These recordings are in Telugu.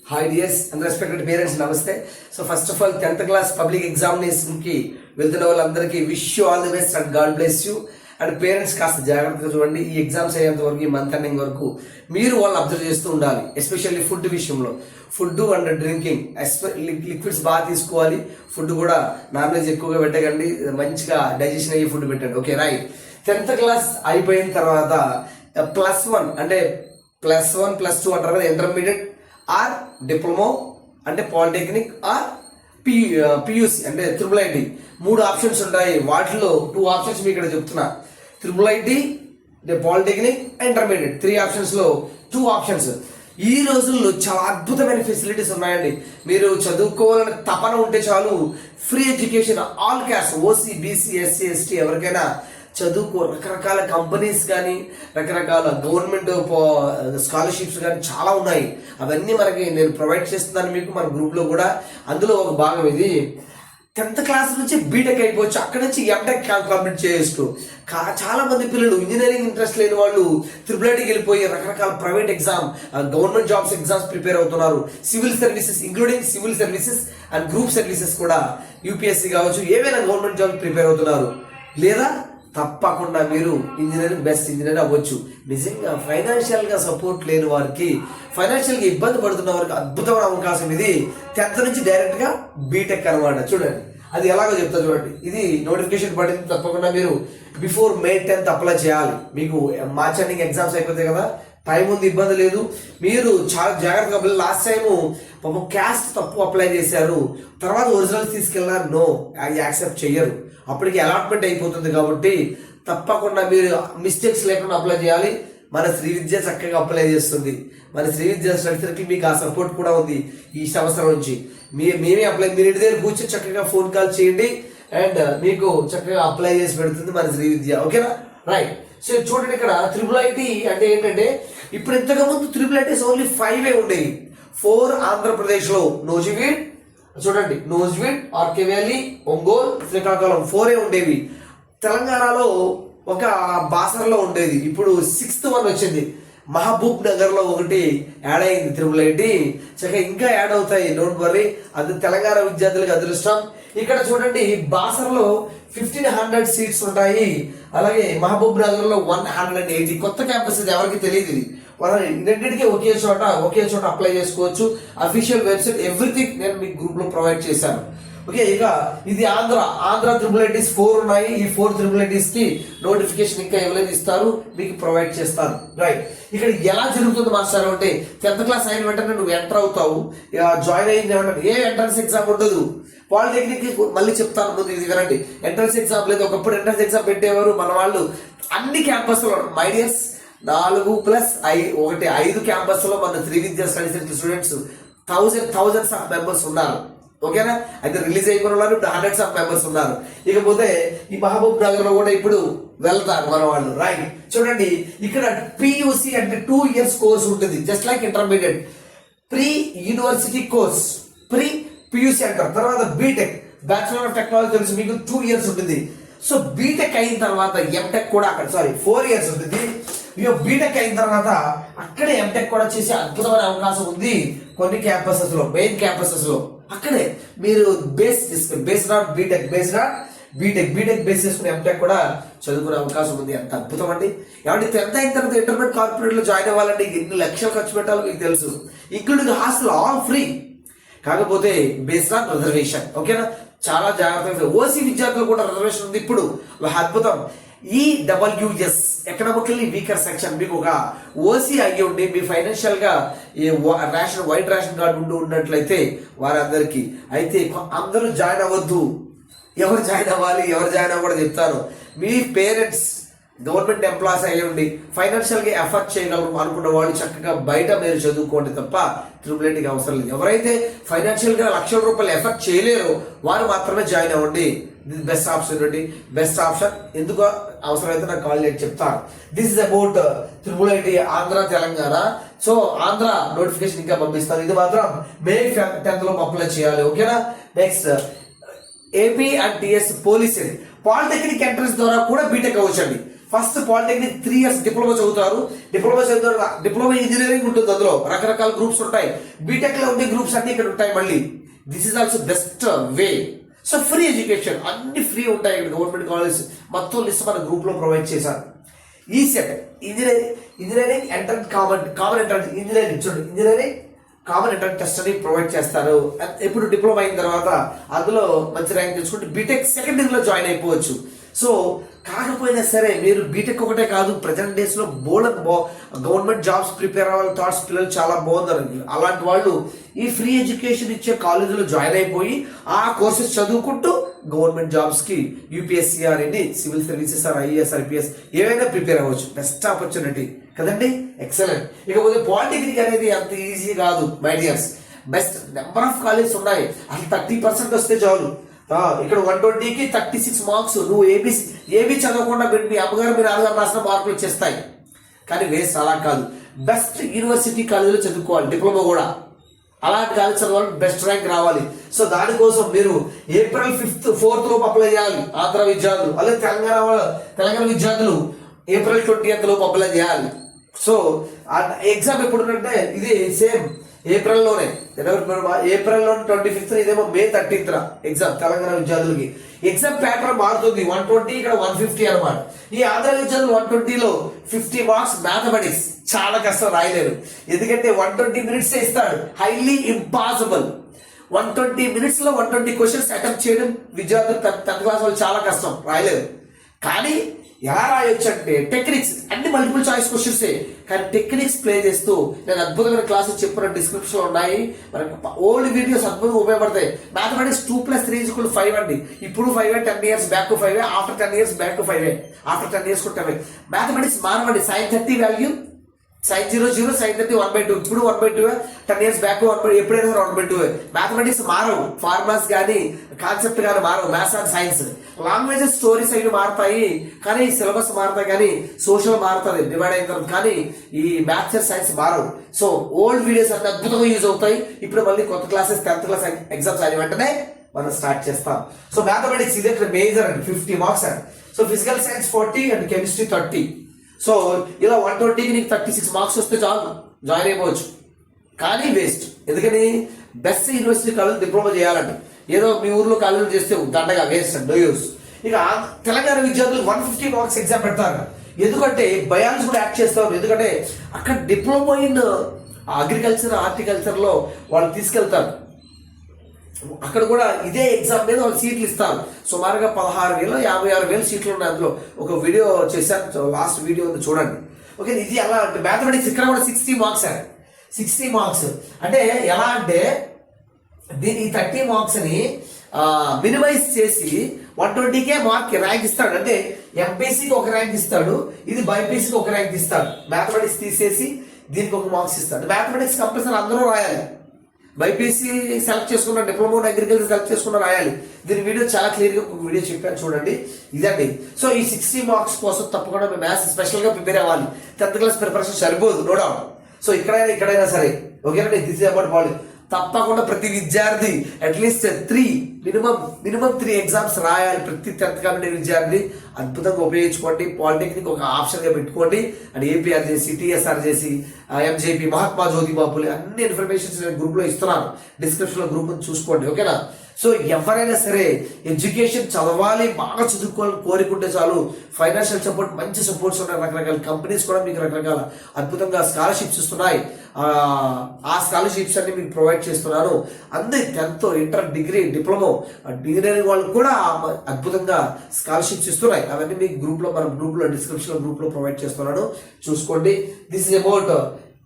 Hi dears and respected parents, namaste. So first of all, 10th class public examination ki వెళ్తున్న వాళ్ళందరికీ wish you all the best and God bless you. And parents కాస్త జాగ్రత్తగా చూడండి. ఈ ఎగ్జామ్స్ అయ్యేంత వరకు, ఈ మంత్ ఎండింగ్ వరకు మీరు వాళ్ళు అబ్జర్వ్ చేస్తూ ఉండాలి. ఎస్పెషల్లీ ఫుడ్ విషయంలో, ఫుడ్ అండ్ డ్రింకింగ్, లిక్విడ్స్ బాగా తీసుకోవాలి. ఫుడ్ కూడా నాన్ వెజ్ ఎక్కువగా పెట్టకండి, మంచిగా డైజెషన్ అయ్యే ఫుడ్ పెట్టండి. Okay right. 10th క్లాస్ అయిపోయిన తర్వాత +1 అంటే +1 +2 అంటారు కదా, ఇంటర్మీడియట్ ఆర్ డిప్లొమో అంటే పాలిటెక్నిక్ ఆర్ పియూసి అంటే IIIT 3 ఆప్షన్స్ ఉంటాయి. వాటిలో 2 ఆప్షన్స్ మీకు ఇక్కడ చెప్తున్నా. IIIT, పాలిటెక్నిక్, ఇంటర్మీడియట్ 3 ఆప్షన్స్ లో 2 ఆప్షన్స్. ఈ రోజుల్లో చాలా అద్భుతమైన ఫెసిలిటీస్ ఉన్నాయండి. మీరు చదువుకోవాలని తపన ఉంటే చాలు, free education, all caste, OC, BC, SC, ST ఎవరికైనా చదువుకో. రకరకాల కంపెనీస్ కానీ, రకరకాల గవర్నమెంట్ స్కాలర్షిప్స్ కానీ చాలా ఉన్నాయి. అవన్నీ మనకి నేను ప్రొవైడ్ చేస్తున్నాను మీకు మన గ్రూప్లో కూడా. అందులో ఒక భాగం ఇది. 10th క్లాస్ నుంచి బీటెక్ అయిపోవచ్చు, అక్కడి నుంచి ఎంటెక్ కంప్లీట్ చేయొచ్చు. చాలా మంది పిల్లలు ఇంజనీరింగ్ ఇంట్రెస్ట్ లేని వాళ్ళు IIITకి వెళ్ళిపోయి రకరకాల private exam, government jobs exams prepare అవుతున్నారు. Civil services including civil services and group services కూడా, యూపీఎస్సీ కావచ్చు, ఏవైనా గవర్నమెంట్ జాబ్స్ ప్రిపేర్ అవుతున్నారు. లేదా తప్పకుండా మీరు బెస్ట్ ఇంజనీర్ అవ్వచ్చు. నిజంగా ఫైనాన్షియల్ గా సపోర్ట్ లేని వారికి, ఫైనాన్షియల్ గా ఇబ్బంది పడుతున్న వారికి అద్భుతమైన అవకాశం ఇది. 10th నుంచి డైరెక్ట్ గా బీటెక్ అనమాట. చూడండి అది ఎలాగో చెప్తా చూడండి. ఇది నోటిఫికేషన్ పడింది, తప్పకుండా మీరు బిఫోర్ May 10th అప్లై చేయాలి. మీకు మార్చ్ ఎండింగ్ ఎగ్జామ్స్ అయిపోతాయి కదా, టైం ఉంది, ఇబ్బంది లేదు. మీరు చాలా జాగ్రత్తగా. లాస్ట్ టైం పాపం క్యాస్ట్ తప్పు అప్లై చేశారు, తర్వాత ఒరిజినల్స్ తీసుకెళ్ళినారు, నో అది యాక్సెప్ట్ చెయ్యరు. అప్పటికి అలాట్మెంట్ అయిపోతుంది. కాబట్టి తప్పకుండా మీరు మిస్టేక్స్ లేకుండా అప్లై చేయాలి. మన శ్రీ విద్య చక్కగా అప్లై చేస్తుంది. మన శ్రీ విద్య స్టడీ సర్కిల్ మీకు ఆ సపోర్ట్ కూడా ఉంది. ఈ సంవత్సరం నుంచి మేమే అప్లై, మీరు ఇంటి దగ్గర కూర్చొని చక్కగా ఫోన్ కాల్ చేయండి అండ్ మీకు చక్కగా అప్లై చేసి పెడుతుంది మన శ్రీ విద్య. ఓకేనా రైట్. సో చూడండి ఇక్కడ IIIT అంటే ఏంటంటే, ఇప్పుడు ఇంతకు ముందు IIITs ఓన్లీ 5 ఉండేవి. 4 ఆంధ్రప్రదేశ్ లో, నూజివీడ్, చూడండి నూజివీడ్, ఆర్కే వ్యాలీ, ఒంగోలు, శ్రీకాకుళం 4 ఉండేవి. తెలంగాణలో ఒక బాసర్లో ఉండేది. ఇప్పుడు 6th one వచ్చింది. మహబూబ్ నగర్ లో ఒకటి యాడ్ అయింది IIIT. చక్కగా ఇంకా యాడ్ అవుతాయి, డోంట్ వర్రీ. అది తెలంగాణ విద్యార్థులకు అదృష్టం. ఇక్కడ చూడండి బాసర్లో 1500 సీట్స్ ఉంటాయి. అలాగే మహబూబ్ నగర్ లో 180. కొత్త క్యాంపస్ ఇది, ఎవరికి తెలియదు. రెండింటికి ఒకే చోట అప్లై చేసుకోవచ్చు. అఫీషియల్ వెబ్సైట్, ఎవ్రీథింగ్ నేను మీకు గ్రూప్ లో ప్రొవైడ్ చేశాను. ఓకే, ఇక ఇది ఆంధ్ర IIITs 4 ఉన్నాయి. ఈ 4 IIITs కి నోటిఫికేషన్ ఇంకా ఎవరైనా ఇస్తారు, మీకు ప్రొవైడ్ చేస్తాను. రైట్. ఇక్కడ ఎలా జరుగుతుంది మాస్టర్ అంటే, 10th క్లాస్ అయిన వెంటనే నువ్వు ఎంటర్ అవుతావు, జాయిన్ అయిన వెంటనే ఏ ఎంట్రన్స్ ఎగ్జామ్ ఉండదు. పాలిటెక్నిక్ మళ్ళీ చెప్తాను, ముందు ఇది వినండి. ఎంట్రన్స్ ఎగ్జామ్ లేదు. ఒకప్పుడు ఎంట్రన్స్ ఎగ్జామ్ పెట్టేవారు మన వాళ్ళు. అన్ని క్యాంపస్ లో మై డియర్స్ 4+1 క్యాంపస్ లో మన శ్రీ విద్యా study centre students thousands of members ఉన్నారు. ఓకేనా. అయితే రిలీజ్ అయిపోయిన వాళ్ళు ఇప్పుడు hundreds ఆఫ్ మెంబర్స్ ఉన్నారు. ఇకపోతే ఈ మహబూబ్ నగర్ లో కూడా ఇప్పుడు వెళ్తారు మన వాళ్ళు. రైట్. చూడండి ఇక్కడ పియూసి అంటే 2 years కోర్స్ ఉంటుంది, just like intermediate. Pre university course, pre PUC అంటారు. తర్వాత బీటెక్, బ్యాచులర్ ఆఫ్ టెక్నాలజీ తెలుసు మీకు, 2 years ఉంటుంది. సో బీటెక్ అయిన తర్వాత ఎంటెక్ కూడా అక్కడ 4 years ఉంటుంది. బీటెక్ అయిన తర్వాత అక్కడే ఎంటెక్ కూడా చేసే అద్భుతమైన అవకాశం ఉంది కొన్ని క్యాంపసెస్ లో, మెయిన్ క్యాంపసెస్ లో. అక్కడే మీరు బేస్డ్ ఆన్ బీటెక్ బేస్ చేసుకుని ఎంటెక్ కూడా చదువుకునే అవకాశం ఉంది. అంత అద్భుతం అండి. ఏమంటే 10th అయిన తర్వాత ఇంటర్మీడియట్ కార్పొరేట్ లో జాయిన్ అవ్వాలంటే ఎన్ని లక్షలు ఖర్చు పెట్టాలో మీకు తెలుసు, ఇంక్లూడింగ్ హాస్టల్ ఆల్ ఫ్రీ. కాకపోతే బేస్డ్ ఆన్ రిజర్వేషన్. ఓకేనా, చాలా జాగ్రత్తగా. ఓసీ విద్యార్థులు కూడా రిజర్వేషన్ ఉంది ఇప్పుడు, అద్భుతం. EWS ఎకనామికల్లీ వీకర్ సెక్షన్, మీకు ఒక ఓసీ అయ్యి ఉండి మీ ఫైనాన్షియల్ గా వైట్ రేషన్ కార్డు ఉన్నట్లయితే వారందరికీ. అయితే అందరూ జాయిన్ అవ్వద్దు. ఎవరు జాయిన్ అవ్వాలి, ఎవరు జాయిన్ అవ్వకూడదు చెప్తాను. మీ పేరెంట్స్ గవర్నమెంట్ ఎంప్లాయీస్ అయ్యి ఉండి ఫైనాన్షియల్ గా ఎఫర్ట్ చేయగలరు అనుకున్న వాళ్ళు చక్కగా బయట మీరు చదువుకోండి తప్ప IIITకి అవసరం లేదు. ఎవరైతే ఫైనాన్షియల్ గా లక్షల రూపాయలు ఎఫర్ట్ చేయలేరో వారు మాత్రమే జాయిన్ అవ్వండి. దిస్ బెస్ట్ ఆప్షన్ అండి, బెస్ట్ ఆప్షన్. ఎందుకు అవసరమైతే నాకు కాల్ చేసి చెప్తాను. This is about IIIT Andhra Telangana. So Andhra notification ఇంకా పంపిస్తాను. ఇది మాత్రం May 10th లో అప్లై చేయాలి. ఓకేనా. Next AP and TS police. Polytechnic entrance ద్వారా కూడా బీటెక్ అవ్వచ్చండి. ఫస్ట్ పాలిటెక్నిక్ 3 years డిప్లొమా చదువుతారు. డిప్లొమా ఇంజనీరింగ్ ఉంటుంది, అందులో రకరకాల గ్రూప్స్ ఉంటాయి. బీటెక్ లో ఉండే గ్రూప్స్ అన్ని ఇక్కడ ఉంటాయి. మళ్ళీ this is also best way. So free education అన్ని ఫ్రీ ఉంటాయి ఇక్కడ. గవర్నమెంట్ కాలేజ్ మొత్తం లిస్ట్ మన గ్రూప్ లో ప్రొవైడ్ చేశారు. ఈ set engineering entrance common entrance engineering common entrance test అని ప్రొవైడ్ చేస్తారు. ఎప్పుడు డిప్లొమా అయిన తర్వాత అందులో మంచి ర్యాంక్ తెచ్చుకుంటే బీటెక్ సెకండ్ ఇయర్ లో జాయిన్ అయిపోవచ్చు. సో కాకపోయినా సరే మీరు బీటెక్ ఒకటే కాదు, ప్రజెంట్ డేస్ లో గవర్నమెంట్ జాబ్స్ ప్రిపేర్ అవ్వాలి థాట్స్ పిల్లలు చాలా బాగుందని, అలాంటి వాళ్ళు ఈ ఫ్రీ ఎడ్యుకేషన్ ఇచ్చే కాలేజీలో జాయిన్ అయిపోయి ఆ కోర్సెస్ చదువుకుంటూ గవర్నమెంట్ జాబ్స్ కి యూపీఎస్సీ ఆర్ ఎన్ని civil services or IAS IPS ఏవైనా ప్రిపేర్ అవ్వచ్చు. బెస్ట్ ఆపర్చునిటీ కదండి, ఎక్సలెంట్. ఇకపోతే పాలిటెక్నిక్ అనేది అంత ఈజీ కాదు my dears. Best number of colleges ఉన్నాయి. అసలు 30% వస్తే చాలు. ఇక్కడ 120కి 36 మార్క్స్. నువ్వు ఏబీ చదవకుండా మీ అమ్మగారు మీ నాన్నగారు రాసిన మార్కులు వచ్చేస్తాయి. కానీ వేస్ట్ అలా కాదు. బెస్ట్ యూనివర్సిటీ కాలేజీలో చదువుకోవాలి, డిప్లొమా కూడా అలాంటి కాలేజ్ చదవాలి, బెస్ట్ ర్యాంక్ రావాలి. సో దానికోసం మీరు April 5th 4th లోపు అప్లై చేయాలి. ఆంధ్ర విద్యార్థులు అలాగే తెలంగాణ విద్యార్థులు April 20th లోపు అప్లై చేయాలి. సో ఎగ్జామ్ ఎప్పుడు ఉందంటే ఇది సేమ్ ఏప్రిల్లోనే, ఏప్రిల్లో 25th, ఇదేమో May 13th ఎగ్జామ్ తెలంగాణ విద్యార్థులకి. ఎగ్జామ్ ప్యాటర్న్ మారుతుంది. 120 ఇక్కడ 150 అనమాట. ఈ ఆంధ్ర విద్యార్థులు 120లో 50 మార్క్స్ మ్యాథమెటిక్స్ చాలా కష్టం, రాయలేరు. ఎందుకంటే 120 minutes ఇస్తాడు, హైలీ ఇంపాసిబుల్. 120 minutes లో 120 క్వశ్చన్స్ అటెంప్ట్ చేయడం విద్యార్థులు 10th class వాళ్ళు చాలా కష్టం, రాయలేరు. కానీ ఎలా రాయొచ్చు అంటే టెక్నిక్స్ అన్ని మల్టిపుల్ చాయిస్ క్వశ్చన్స్, కానీ టెక్నిక్స్ ప్లే చేస్తూ నేను అద్భుతమైన క్లాసెస్ చెప్పిన డిస్క్రిప్షన్ లో ఉన్నాయి. మనకి ఓల్డ్ వీడియోస్ అద్భుతంగా ఉపయోగపడతాయి. మ్యాథమెటిక్స్ 2 + 3 = 5 అండి. ఇప్పుడు 5, 10 years back 5, after 10 years back 5, after 10 years 10. Mathematics మానవండి. sin 30 value sin 0 0, sin 30 1/2. ఇప్పుడు 1/2, 10 years బ్యాక్ 1/2, ఎప్పుడైనా 1/2. మ్యాథమెటిక్స్ మారవు, ఫార్ములాస్ కానీ కాన్సెప్ట్ కానీ మారవు. Maths and science, languages stories అవి మారుతాయి, కానీ సిలబస్ మారుతాయి, కానీ సోషల్ మారుతుంది డివైడ్ అయిన తర్వాత, కానీ ఈ మ్యాథ్స్ అండ్ సైన్స్ మారవు. సో ఓల్డ్ వీడియోస్ అన్ని అద్భుతంగా యూజ్ అవుతాయి. ఇప్పుడు మళ్ళీ కొత్త క్లాసెస్ 10th class ఎగ్జామ్స్ అయిన వెంటనే మనం స్టార్ట్ చేస్తాం. సో మ్యాథమెటిక్స్ ఇదే మేజర్ అండి, 50 మార్క్స్ అండి. So physical science 40 and chemistry 30. So ఇలా 120కి నీకు 36 మార్క్స్ వస్తే చాలు, జాయిన్ అయిపోవచ్చు. కానీ వేస్ట్. ఎందుకని బెస్ట్ యూనివర్సిటీ కాలేజ్ డిప్లొమా చేయాలండి. ఏదో మీ ఊర్లో కాలేజీలు చేస్తే దండగా వేస్ట్ అండ్ నో యూస్. ఇక తెలంగాణ విద్యార్థులు 150 మార్క్స్ ఎగ్జామ్ పెడతారు. ఎందుకంటే బయాలజీ కూడా యాడ్ చేస్తారు. ఎందుకంటే అక్కడ డిప్లొమా ఇన్ అగ్రికల్చర్ హార్టికల్చర్ లో వాళ్ళు తీసుకెళ్తారు. అక్కడ కూడా ఇదే ఎగ్జామ్ మీద వాళ్ళు సీట్లు ఇస్తారు. సుమారుగా 16,000 56,000 సీట్లు ఉన్నాయి. అందులో ఒక వీడియో చేశాను, లాస్ట్ వీడియో ఉంది చూడండి. ఓకే, ఇది ఎలా అంటే మ్యాథమెటిక్స్ ఇక్కడ కూడా 60 మార్క్స్ అండి. 60 మార్క్స్ అంటే ఎలా అంటే దీని 30 మార్క్స్ ని మినిమైజ్ చేసి 120కే మార్క్ ర్యాంక్ ఇస్తాడు. అంటే ఎంపీసీకి ఒక ర్యాంక్ ఇస్తాడు, ఇది బైపీసీకి ఒక ర్యాంక్ ఇస్తాడు. మ్యాథమెటిక్స్ తీసేసి దీనికి ఒక మార్క్స్ ఇస్తాడు. మ్యాథమెటిక్స్ కంపల్సరీ అందరూ రాయాలి. బైపీసీ సెలెక్ట్ చేసుకున్న, డిప్లొమా అగ్రికల్చర్ సెలెక్ట్ చేసుకున్న రాయాలి. దీని వీడియో చాలా క్లియర్ గా ఒక వీడియో చెప్పాను చూడండి, ఇదండి. సో ఈ 60 మార్క్స్ కోసం తప్పకుండా మేము మ్యాథ్స్ స్పెషల్ గా ప్రిపేర్ అవ్వాలి. 10th class ప్రిపరేషన్ సరిపోదు, నో డౌట్. సో ఇక్కడైనా సరే ఓకేనండి, దిస్ ఇస్ అబౌట్ పాలిటిక్స్. తప్పకుండా ప్రతి విద్యార్థి అట్లీస్ట్ మినిమం 3 ఎగ్జామ్స్ రాయాలి. ప్రతి 10th class విద్యార్థి అద్భుతంగా ఉపయోగించుకోండి. పాలిటెక్నిక్ ఒక ఆప్షన్ గా పెట్టుకోండి. అండ్ ఏపీఆర్ చేసి, టీఎస్ఆర్ చేసి, ఎంజేపీ, మహాత్మా జ్యోతిబా ఫులే అన్ని ఇన్ఫర్మేషన్స్ నేను గ్రూప్ లో ఇస్తున్నాను. డిస్క్రిప్షన్ లో గ్రూప్ చూసుకోండి, ఓకేనా. సో ఎవరైనా సరే ఎడ్యుకేషన్ చదవాలి, బాగా చదువుకోవాలని కోరుకుంటే చాలు. ఫైనాన్షియల్ సపోర్ట్, మంచి సపోర్ట్స్ ఉన్నాయి. రకరకాల కంపెనీస్ కూడా మీకు రకరకాల అద్భుతంగా స్కాలర్షిప్స్ ఇస్తున్నాయి. ఆ స్కాలర్షిప్స్ అన్ని మీకు ప్రొవైడ్ చేస్తున్నాను. అందరి 10th, inter, degree, diploma, engineering వాళ్ళు కూడా అద్భుతంగా స్కాలర్షిప్స్ ఇస్తున్నాయి. అవన్నీ మీకు మన గ్రూప్ లో డిస్క్రిప్షన్ గ్రూప్ లో ప్రొవైడ్ చేస్తున్నాను, చూసుకోండి. This is about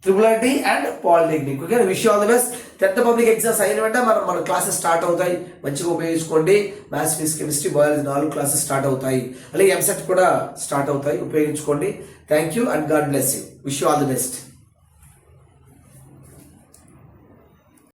triple and polytechnic. Okay, wish all the best. 10th public exams అయిన వెంటనే మన క్లాసెస్ స్టార్ట్ అవుతాయి. మంచిగా ఉపయోగించుకోండి. Maths, physics, chemistry, biology 4 classes start అవుతాయి. అలాగే ఎంసెట్ కూడా స్టార్ట్ అవుతాయి, ఉపయోగించుకోండి. Thank you and God bless you. Wish you all the best.